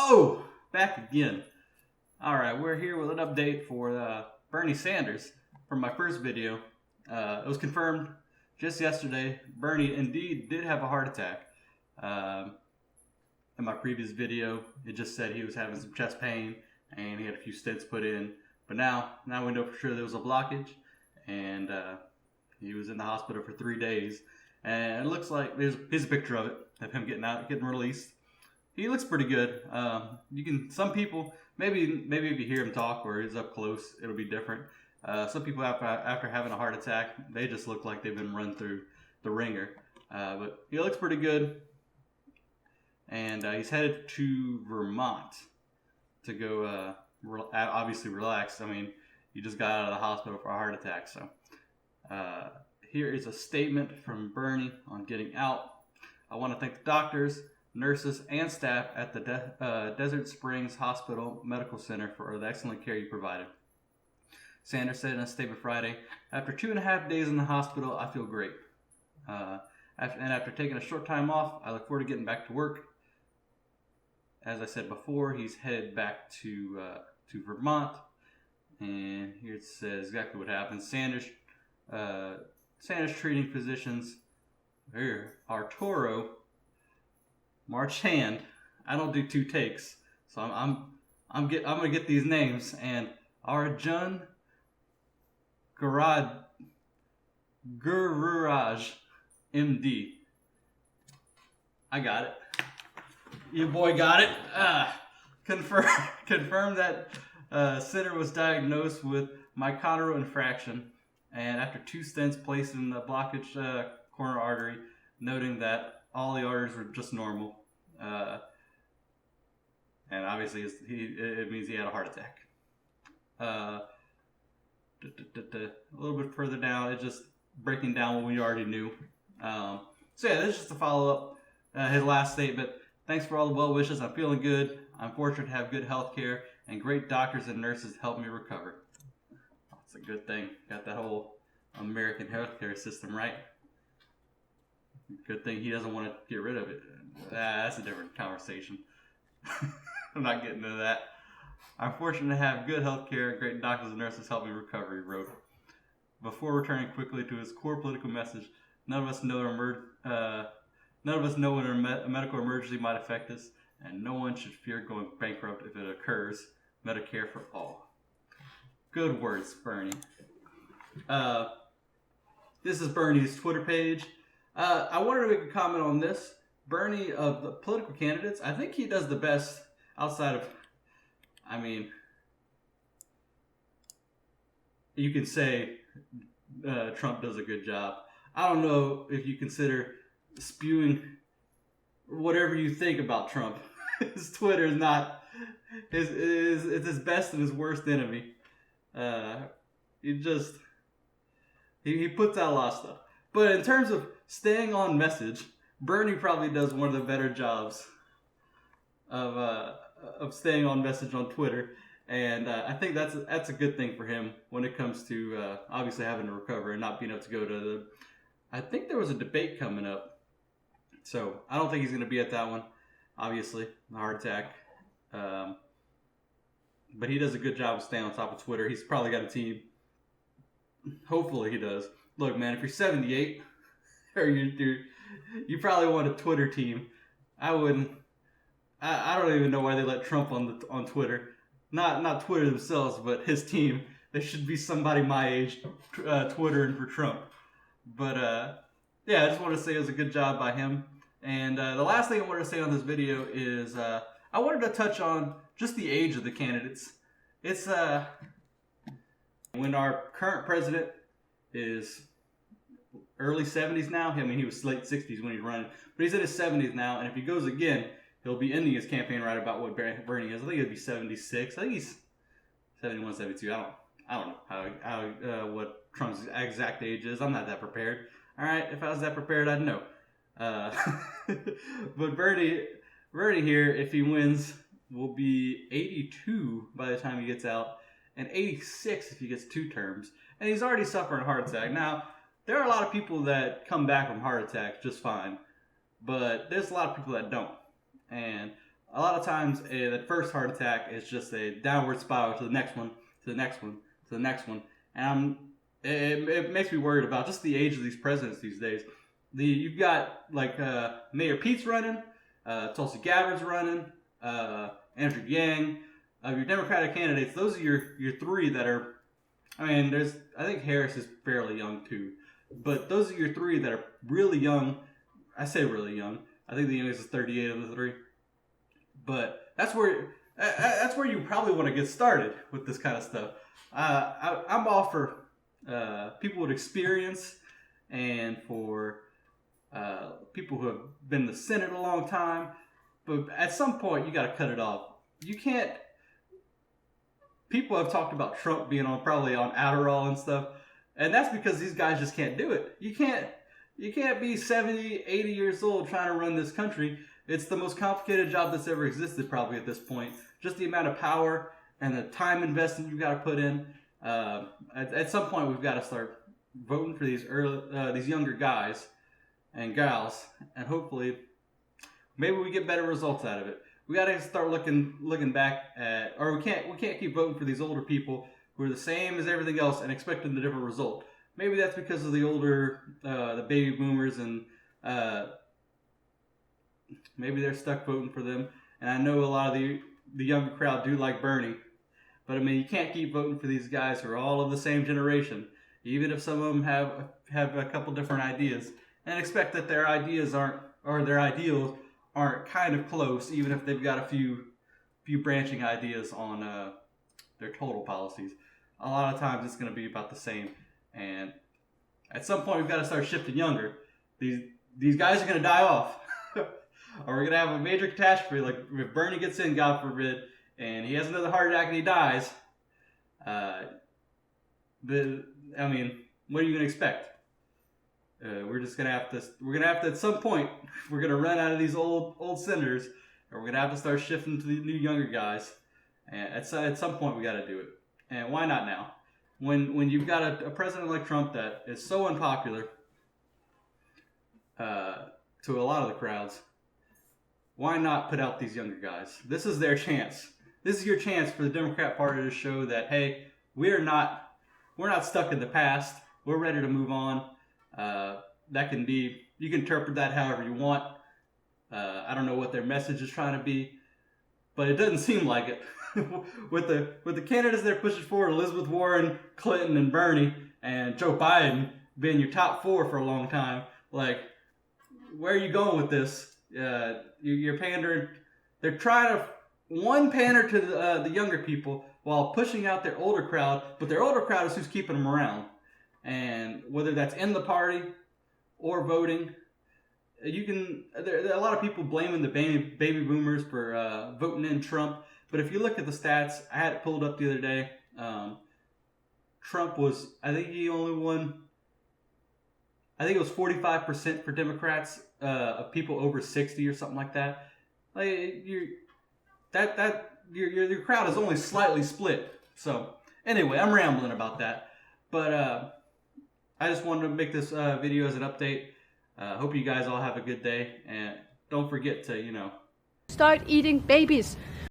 Oh, back again. All right, we're here with an update for Bernie Sanders from my first video. It was confirmed just yesterday. Bernie indeed did have a heart attack. In my previous video, it just said he was having some chest pain and he had a few stents put in. But now we know for sure there was a blockage, and he was in the hospital for 3 days. And it looks like here's a picture of it, of him getting released. He looks pretty good. Some people, maybe if you hear him talk or he's up close, it'll be different. Some people after having a heart attack, they just look like they've been run through the ringer. But he looks pretty good. And he's headed to Vermont to go obviously relax. I mean, he just got out of the hospital for a heart attack. So here is a statement from Bernie on getting out. I want to thank the doctors, nurses, and staff at the Desert Springs Hospital Medical Center for the excellent care you provided. Sanders said in a statement Friday, after 2.5 days in the hospital, I feel great. After taking a short time off, I look forward to getting back to work. As I said before, he's headed back to Vermont, and here it says exactly what happened. Sanders treating physicians here, Arturo Marchand. I don't do 2 takes, so I'm gonna get these names. And Arjun Gururaj, MD. I got it. Your boy got it. Confirmed that Center was diagnosed with myocardial infarction, and after 2 stents placed in the blockage coronary artery, noting that all the arteries were just normal, and obviously it means he had a heart attack. A little bit further down, it's just breaking down what we already knew. So yeah, this is just a follow up. His last statement. Thanks for all the well wishes. I'm feeling good. I'm fortunate to have good health care and great doctors and nurses to help me recover. That's a good thing. Got that whole American healthcare system right. Good thing he doesn't want to get rid of it. That's a different conversation. I'm not getting into that. I'm fortunate to have good health care and great doctors and nurses help me recover, he wrote. Before returning quickly to his core political message, none of us know when a medical emergency might affect us, and no one should fear going bankrupt if it occurs. Medicare for all. Good words, Bernie. This is Bernie's Twitter page. I wanted to make a comment on this. Bernie, of the political candidates, I think he does the best outside of, I mean, you can say Trump does a good job. I don't know if you consider spewing whatever you think about Trump. His Twitter is not it's his best and his worst enemy. He puts out a lot of stuff. But in terms of staying on message, Bernie probably does one of the better jobs of staying on message on Twitter, and I think that's a good thing for him when it comes to obviously having to recover and not being able to go to the. I think there was a debate coming up. So I don't think he's going to be at that one, obviously, the heart attack. But he does a good job of staying on top of Twitter. He's probably got a team. Hopefully he does. Look, man, if you're 78, or you probably want a Twitter team. I wouldn't. I don't even know why they let Trump on Twitter. Not Twitter themselves, but his team. There should be somebody my age Twittering for Trump. But yeah, I just want to say it was a good job by him. And the last thing I wanted to say on this video is I wanted to touch on just the age of the candidates. It's when our current president is early 70s now. I mean, he was late 60s when he's running, but he's in his 70s now. And if he goes again, he'll be ending his campaign right about what Bernie is. I think it'd be 76. I think he's 71, 72. I don't know how what Trump's exact age is. I'm not that prepared. All right, if I was that prepared, I'd know. But Bernie here, if he wins, will be 82 by the time he gets out, and 86 if he gets 2 terms. And he's already suffering a heart attack. Now, there are a lot of people that come back from heart attacks just fine, but there's a lot of people that don't. And a lot of times the first heart attack is just a downward spiral to the next one, to the next one, to the next one. And it makes me worried about just the age of these presidents these days. You've got like Mayor Pete's running, Tulsi Gabbard's running, Andrew Yang. Of your Democratic candidates, those are your three that are. I mean, I think Harris is fairly young too, but those are your three that are really young. I say really young. I think the youngest is 38 of the three. But that's where you probably want to get started with this kind of stuff. I'm all for people with experience and for people who have been in the Senate a long time. But at some point, you got to cut it off. You can't. People have talked about Trump being probably on Adderall and stuff, and that's because these guys just can't do it. You can't be 70, 80 years old trying to run this country. It's the most complicated job that's ever existed probably at this point. Just the amount of power and the time investment you've got to put in. At some point, we've got to start voting for these younger guys and gals, and hopefully, maybe we get better results out of it. We got to start looking back at, or we can't keep voting for these older people who are the same as everything else and expecting the different result. Maybe that's because of the older, the baby boomers, and maybe they're stuck voting for them. And I know a lot of the younger crowd do like Bernie, but I mean, you can't keep voting for these guys who are all of the same generation, even if some of them have a couple different ideas, and expect that their ideas their ideals aren't kind of close, even if they've got a few branching ideas on their total policies. A lot of times it's going to be about the same, and at some point we've got to start shifting younger. These guys are going to die off, or we're going to have a major catastrophe. Like if Bernie gets in, God forbid, and he has another heart attack and he dies. I mean, what are you going to expect? We're gonna have to at some point, we're gonna run out of these old senators, and we're gonna have to start shifting to the new younger guys. And at some point, we got to do it. And why not now? When you've got a president like Trump that is so unpopular to a lot of the crowds, why not put out these younger guys? This is their chance. This is your chance for the Democrat Party to show that, hey, we're not stuck in the past. We're ready to move on. That can be, you can interpret that however you want. I don't know what their message is trying to be, but it doesn't seem like it. with the candidates they're pushing forward, Elizabeth Warren, Clinton, and Bernie, and Joe Biden being your top four for a long time, like, where are you going with this? You're pandering. They're trying to pander to the younger people while pushing out their older crowd, but their older crowd is who's keeping them around. And whether that's in the party or voting, there are a lot of people blaming the baby boomers for voting in Trump. But if you look at the stats, I had it pulled up the other day. Trump was, I think he only won, I think it was 45% for Democrats of people over 60 or something like that. Like your crowd is only slightly split. So anyway, I'm rambling about that. But I just wanted to make this video as an update. Hope you guys all have a good day, and don't forget to, start eating babies.